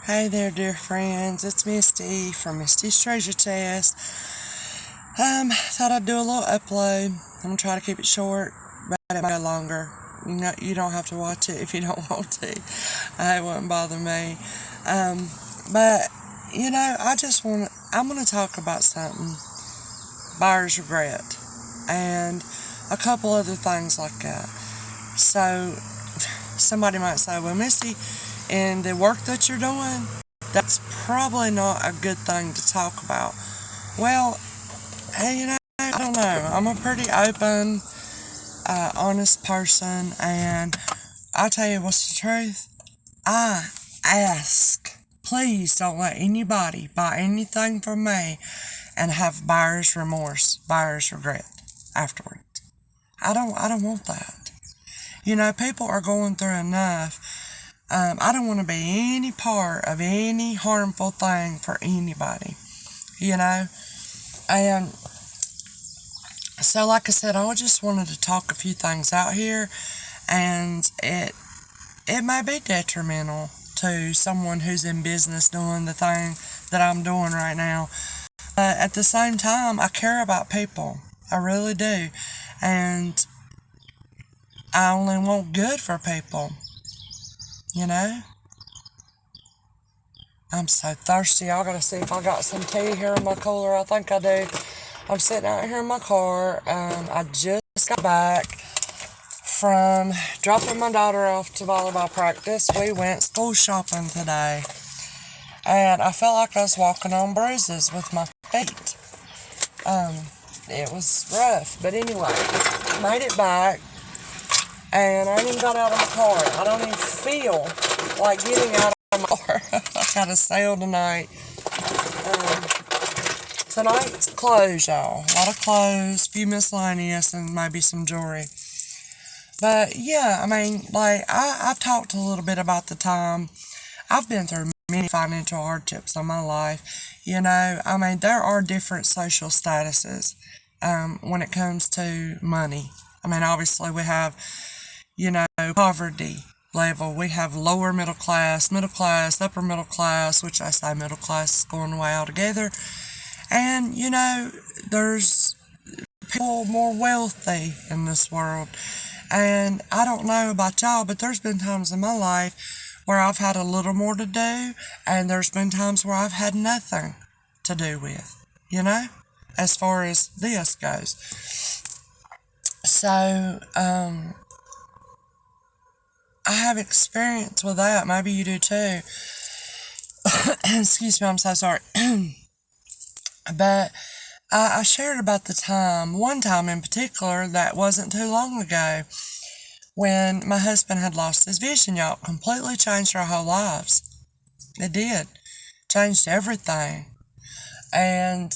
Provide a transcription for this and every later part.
Hey there, dear friends. It's Misty from Misty's Treasure Chest. Thought I'd do a little upload. I'm gonna try to keep it short, but it might go longer. You don't have to watch it if you don't want to. It wouldn't bother me. But I'm gonna talk about something: buyer's regret, and a couple other things like that. So somebody might say, "Well, Misty, in the work that you're doing, that's probably not a good thing to talk about." Well, hey, I don't know. I'm a pretty open, honest person, and I'll tell you what's the truth. I ask, please don't let anybody buy anything from me and have buyer's remorse, buyer's regret afterwards. I don't want that. People are going through enough. I don't want to be any part of any harmful thing for anybody, you know? And so, like I said, I just wanted to talk a few things out here, and it may be detrimental to someone who's in business doing the thing that I'm doing right now. But at the same time, I care about people. I really do. And I only want good for people, you know? I'm so thirsty. I gotta see if I got some tea here in my cooler. I think I do. I'm sitting out here in my car. I just got back from dropping my daughter off to volleyball practice. We went school shopping today, and I felt like I was walking on bruises with my feet. It was rough, but anyway, made it back, and I even got out of my car. I don't even feel like getting out of my car. I got a sale tonight. Tonight's clothes, y'all. A lot of clothes, few miscellaneous, and maybe some jewelry. But yeah, I've talked a little bit about the time. I've been through many financial hardships in my life. There are different social statuses when it comes to money. Obviously, we have, poverty level. We have lower middle class, upper middle class, which I say middle class is going away altogether. And, there's people more wealthy in this world. And I don't know about y'all, but there's been times in my life where I've had a little more to do, and there's been times where I've had nothing to do with, as far as this goes. So, I have experience with that. Maybe you do too. Excuse me, I'm so sorry. But I shared about one time in particular that wasn't too long ago, when my husband had lost his vision. Y'all, completely changed our whole lives. It did. Changed everything. And,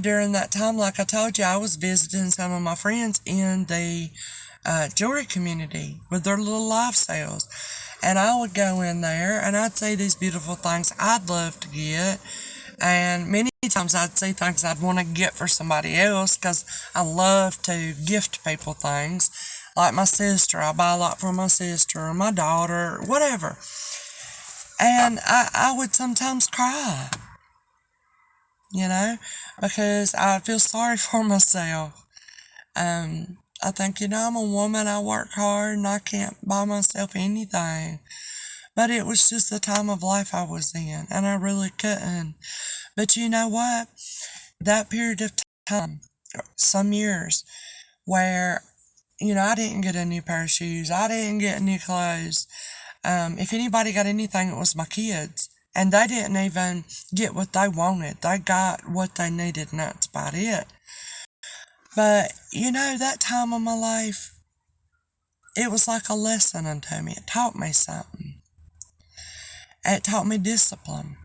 during that time, like I told you, I was visiting some of my friends in the jewelry community with their little live sales. And I would go in there and I'd see these beautiful things I'd love to get. And many times I'd see things I'd want to get for somebody else, because I love to gift people things. Like my sister, I buy a lot for my sister or my daughter, whatever. And I would sometimes cry, because I feel sorry for myself. I think, I'm a woman, I work hard, and I can't buy myself anything. But it was just the time of life I was in, and I really couldn't. But you know what? That period of time, some years, where, I didn't get a new pair of shoes, I didn't get new clothes. If anybody got anything, it was my kids. And they didn't even get what they wanted. They got what they needed, and that's about it. But, that time of my life, it was like a lesson unto me. It taught me something. It taught me discipline,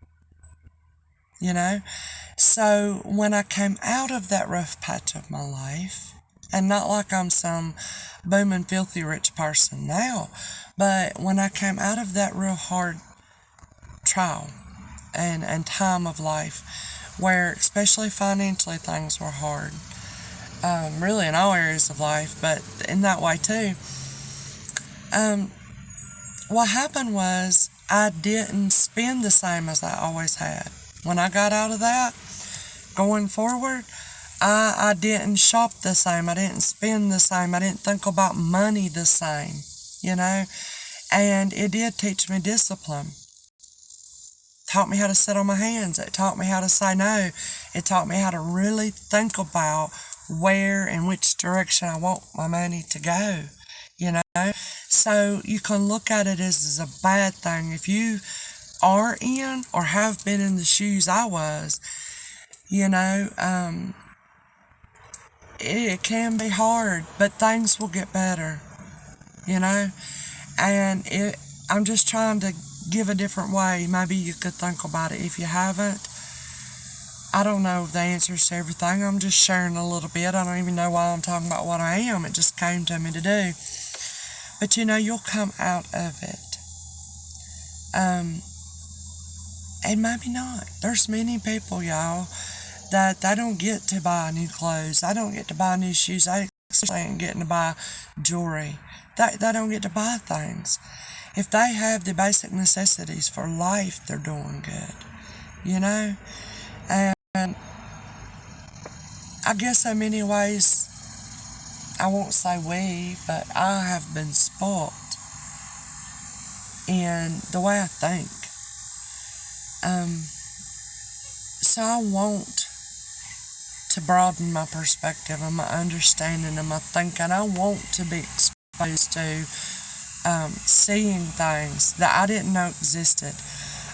So when I came out of that rough patch of my life, and not like I'm some booming, filthy rich person now, but when I came out of that real hard trial and time of life, where especially financially things were hard, really in all areas of life, but in that way too, what happened was I didn't spend the same as I always had. When I got out of that, going forward, I didn't shop the same. I didn't spend the same. I didn't think about money the same, you know? And it did teach me discipline. Taught me how to sit on my hands. It taught me how to say no. It taught me how to really think about where and which direction I want my money to go, you know? So you can look at it as a bad thing. If you are in or have been in the shoes I was, you know, it can be hard, but things will get better, you know? And I'm just trying to give a different way. Maybe you could think about it if you haven't. I don't know the answers to everything. I'm just sharing a little bit. I don't even know why I'm talking about what I am. It just came to me to do. But you know, you'll come out of it. And maybe not. There's many people, y'all, that they don't get to buy new clothes. They don't get to buy new shoes. They ain't getting to buy jewelry. They don't get to buy things. If they have the basic necessities for life, they're doing good, you know? And I guess in many ways, I won't say we, but I have been spoilt in the way I think. So I want to broaden my perspective and my understanding and my thinking. I want to be exposed to seeing things that I didn't know existed.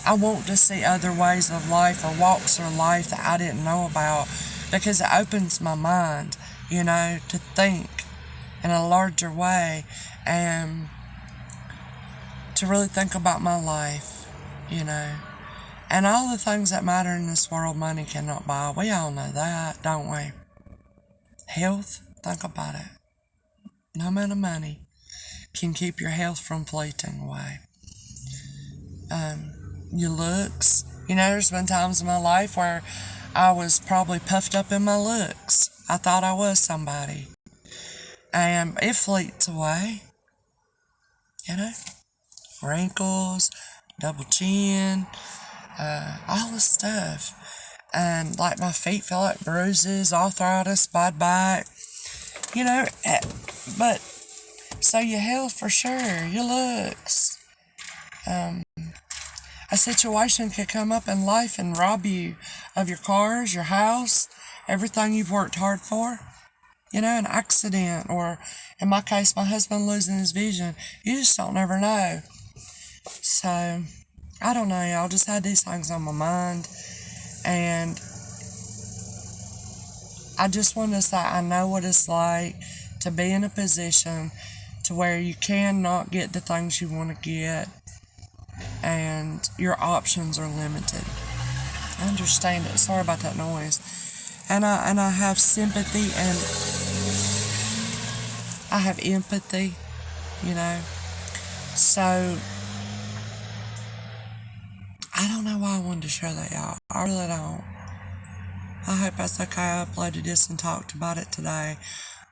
I want to see other ways of life or walks of life that I didn't know about, because it opens my mind, you know, to think in a larger way and to really think about my life, you know. And all the things that matter in this world, money cannot buy. We all know that, don't we? Health, think about it. No amount of money can keep your health from fleeting away. Your looks. You know, there's been times in my life where I was probably puffed up in my looks. I thought I was somebody. And it fleets away. You know? Wrinkles, double chin, all this stuff. And like my feet feel like bruises, arthritis, bad back. You know, but so your health for sure, your looks. A situation could come up in life and rob you of your cars, your house, everything you've worked hard for. You know, an accident, or in my case, my husband losing his vision. You just don't never know. So, I don't know, y'all. Just had these things on my mind. And I just want to say I know what it's like to be in a position to where you cannot get the things you want to get and your options are limited. I understand it. Sorry about that noise. And I have sympathy and I have empathy, you know. So I don't know why I wanted to share that, y'all. I really don't. I hope that's okay. I uploaded this and talked about it today.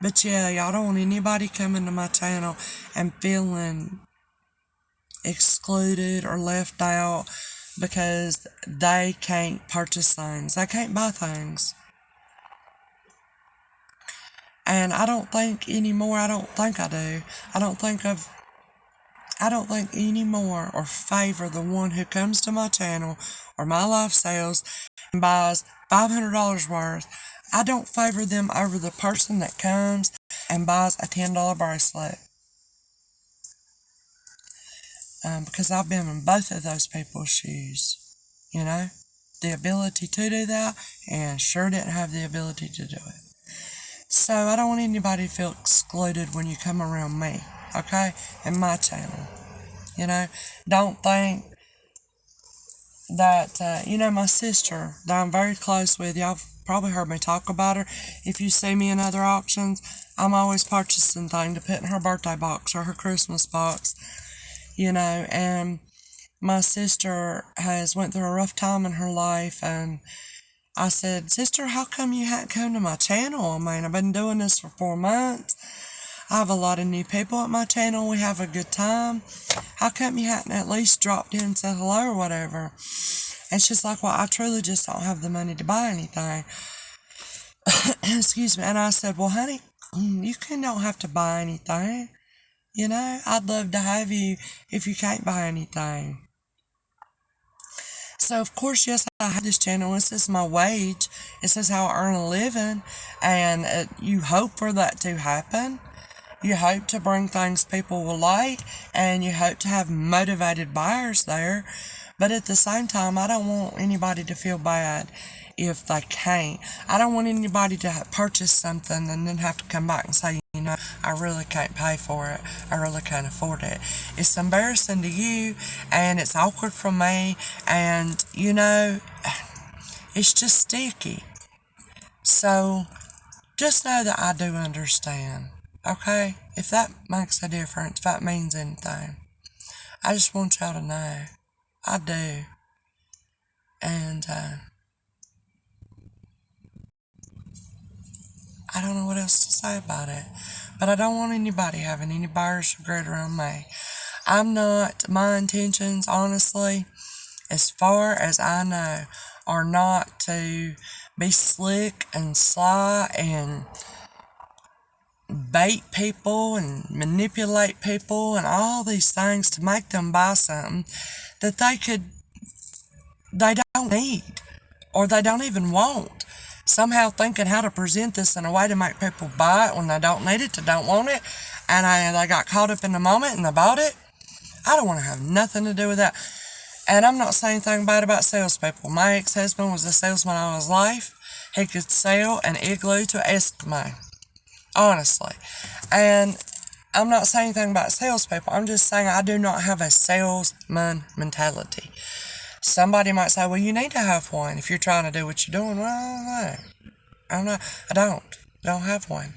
But yeah, y'all, don't want anybody coming to my channel and feeling excluded or left out because they can't purchase things. They can't buy things. And I don't think anymore, I don't think I do. I don't think anymore or favor the one who comes to my channel or my live sales and buys $500 worth. I don't favor them over the person that comes and buys a $10 bracelet. Because I've been in both of those people's shoes, you know, the ability to do that, and sure didn't have the ability to do it. So I don't want anybody to feel excluded when you come around me, okay, in my channel, you know. Don't think that, you know, my sister that I'm very close with, y'all probably heard me talk about her. If you see me in other auctions, I'm always purchasing things to put in her birthday box or her Christmas box. You know, and my sister has went through a rough time in her life, and I said, sister, how come you hadn't come to my channel? I mean, I've been doing this for 4 months. I have a lot of new people at my channel. We have a good time. How come you hadn't at least dropped in and said hello or whatever? And she's like, well, I truly just don't have the money to buy anything. Excuse me. And I said, well, honey, you don't have to buy anything. You know, I'd love to have you if you can't buy anything. So, of course, yes, I have this channel. This is my wage. This is how I earn a living. And you hope for that to happen. You hope to bring things people will like. And you hope to have motivated buyers there. But at the same time, I don't want anybody to feel bad if they can't. I don't want anybody to purchase something and then have to come back and say, you know, I really can't pay for it. I really can't afford it. It's embarrassing to you, and it's awkward for me, and, you know, it's just sticky. So, just know that I do understand, okay? If that makes a difference, if that means anything, I just want y'all to know. I do. And, I don't know what else to say about it. But I don't want anybody having any buyer's regret around me. My intentions, honestly, as far as I know, are not to be slick and sly and bait people and manipulate people and all these things to make them buy something that they don't need or they don't even want. Somehow thinking how to present this in a way to make people buy it when they don't need it, they don't want it, and they got caught up in the moment and they bought it. I don't want to have nothing to do with that. And I'm not saying anything bad about salespeople. My ex-husband was a salesman all his life. He could sell an igloo to Eskimo. Honestly. And I'm not saying anything about salespeople. I'm just saying I do not have a salesman mentality. Somebody might say, well, you need to have one if you're trying to do what you're doing. Well, I don't know. I don't have one.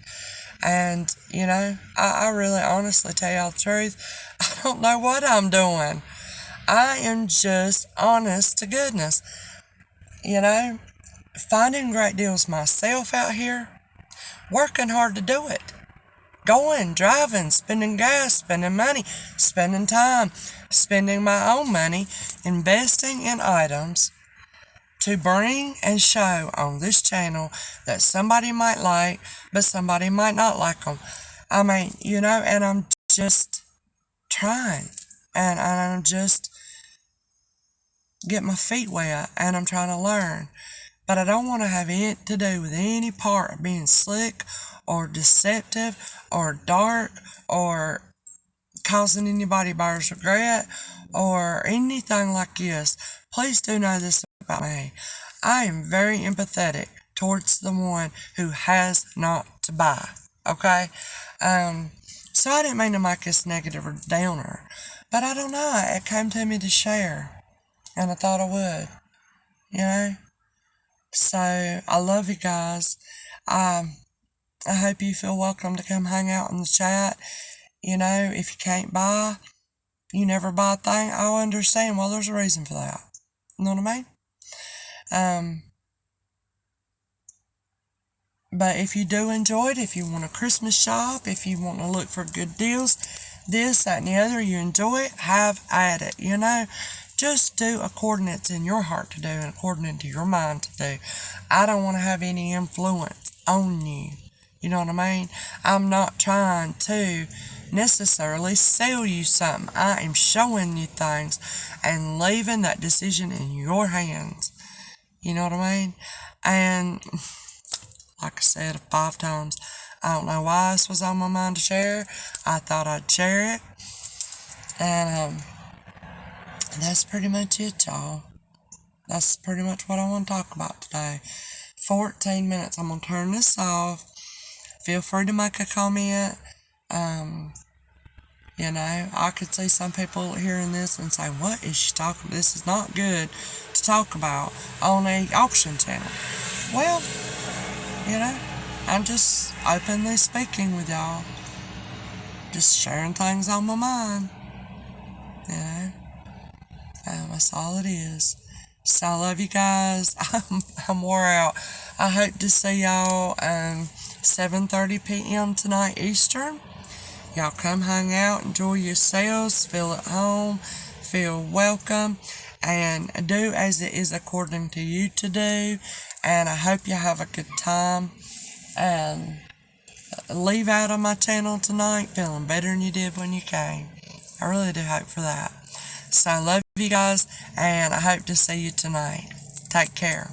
And, you know, I really honestly tell y'all the truth, I don't know what I'm doing. I am just honest to goodness. You know, finding great deals myself out here, working hard to do it. Going, driving, spending gas, spending money, spending time, spending my own money, investing in items to bring and show on this channel that somebody might like, but somebody might not like them. I mean, you know, and I'm just trying, and I'm just get my feet wet, and I'm trying to learn. But I don't want to have it to do with any part of being slick or deceptive or dark or causing anybody buyer's regret or anything like this. Please do know this about me. I am very empathetic towards the one who has not to buy. Okay? So I didn't mean to make this negative or downer. But I don't know. It came to me to share. And I thought I would. You know? So, I love you guys. I hope you feel welcome to come hang out in the chat. You know, if you can't buy, you never buy a thing, I'll understand. Well, there's a reason for that. You know what I mean? But if you do enjoy it, if you want a Christmas shop, if you want to look for good deals, this, that, and the other, you enjoy it, have at it, you know? Just do according to it's in your heart to do and according to your mind to do. I don't want to have any influence on you. You know what I mean? I'm not trying to necessarily sell you something. I am showing you things and leaving that decision in your hands. You know what I mean? And like I said 5 times, I don't know why this was on my mind to share. I thought I'd share it. And that's pretty much it, y'all. That's pretty much what I want to talk about today. 14 minutes. I'm going to turn this off. Feel free to make a comment. You know, I could see some people hearing this and say, what is she talking about? This is not good to talk about on a auction channel. Well, you know, I'm just openly speaking with y'all. Just sharing things on my mind. You know? That's all it is. So I love you guys. I'm wore out. I hope to see y'all 7:30 p.m. tonight Eastern. Y'all come hang out, enjoy yourselves, feel at home, feel welcome, and do as it is according to you to do. And I hope you have a good time. And leave out on my channel tonight feeling better than you did when you came. I really do hope for that. So I love you guys, and I hope to see you tonight. Take care.